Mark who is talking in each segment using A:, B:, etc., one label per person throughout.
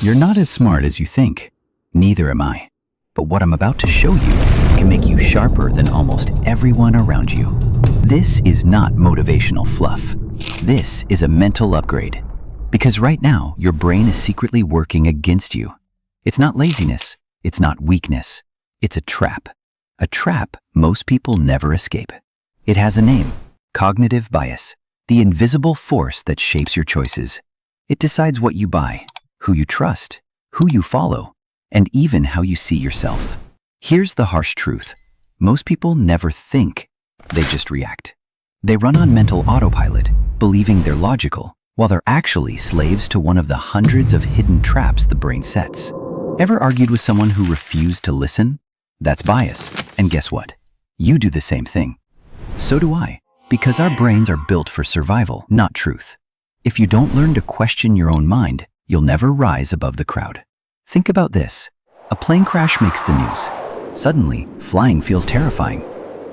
A: You're not as smart as you think. Neither am I. But what I'm about to show you can make you sharper than almost everyone around you. This is not motivational fluff. This is a mental upgrade. Because right now, your brain is secretly working against you. It's not laziness. It's not weakness. It's a trap. A trap most people never escape. It has a name: cognitive bias, the invisible force that shapes your choices. It decides what you buy, who you trust, who you follow, and even how you see yourself. Here's the harsh truth. Most people never think, they just react. They run on mental autopilot, believing they're logical, while they're actually slaves to one of the hundreds of hidden traps the brain sets. Ever argued with someone who refused to listen? That's bias. And guess what? You do the same thing. So do I, because our brains are built for survival, not truth. If you don't learn to question your own mind, you'll never rise above the crowd. Think about this. A plane crash makes the news. Suddenly, flying feels terrifying.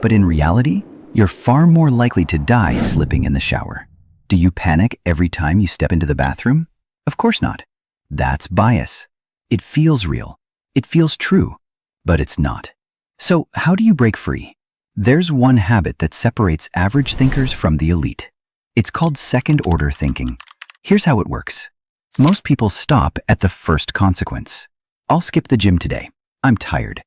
A: But in reality, you're far more likely to die slipping in the shower. Do you panic every time you step into the bathroom? Of course not. That's bias. It feels real. It feels true. But it's not. So how do you break free? There's one habit that separates average thinkers from the elite. It's called second-order thinking. Here's how it works. Most people stop at the first consequence. I'll skip the gym today. I'm tired.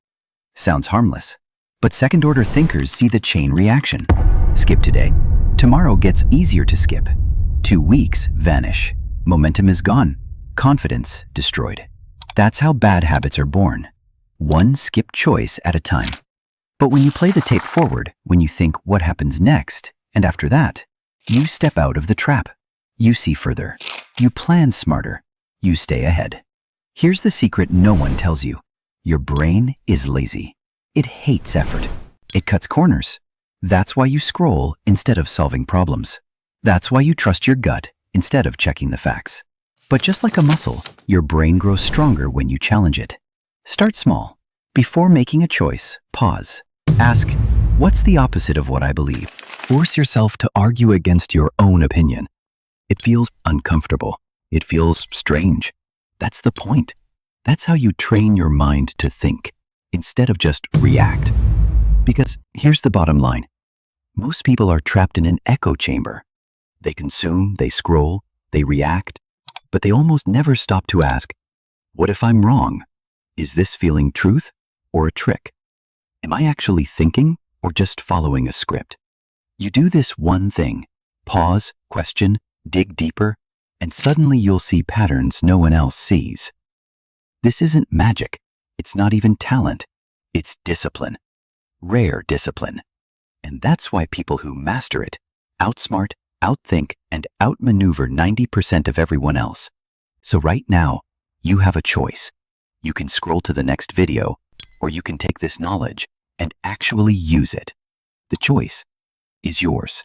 A: Sounds harmless. But second-order thinkers see the chain reaction. Skip today. Tomorrow gets easier to skip. 2 weeks vanish. Momentum is gone. Confidence destroyed. That's how bad habits are born. One skip choice at a time. But when you play the tape forward, when you think what happens next, and after that, you step out of the trap. You see further. You plan smarter. You stay ahead. Here's the secret no one tells you. Your brain is lazy. It hates effort. It cuts corners. That's why you scroll instead of solving problems. That's why you trust your gut instead of checking the facts. But just like a muscle, your brain grows stronger when you challenge it. Start small. Before making a choice, pause. Ask, what's the opposite of what I believe? Force yourself to argue against your own opinion. It feels uncomfortable. It feels strange. That's the point. That's how you train your mind to think, instead of just react. Because here's the bottom line. Most people are trapped in an echo chamber. They consume, they scroll, they react, but they almost never stop to ask, what if I'm wrong? Is this feeling truth or a trick? Am I actually thinking or just following a script? You do this one thing, pause, question, dig deeper, and suddenly you'll see patterns no one else sees. This isn't magic. It's not even talent. It's discipline. Rare discipline. And that's why people who master it outsmart, outthink, and outmaneuver 90% of everyone else. So right now, you have a choice. You can scroll to the next video, or you can take this knowledge and actually use it. The choice is yours.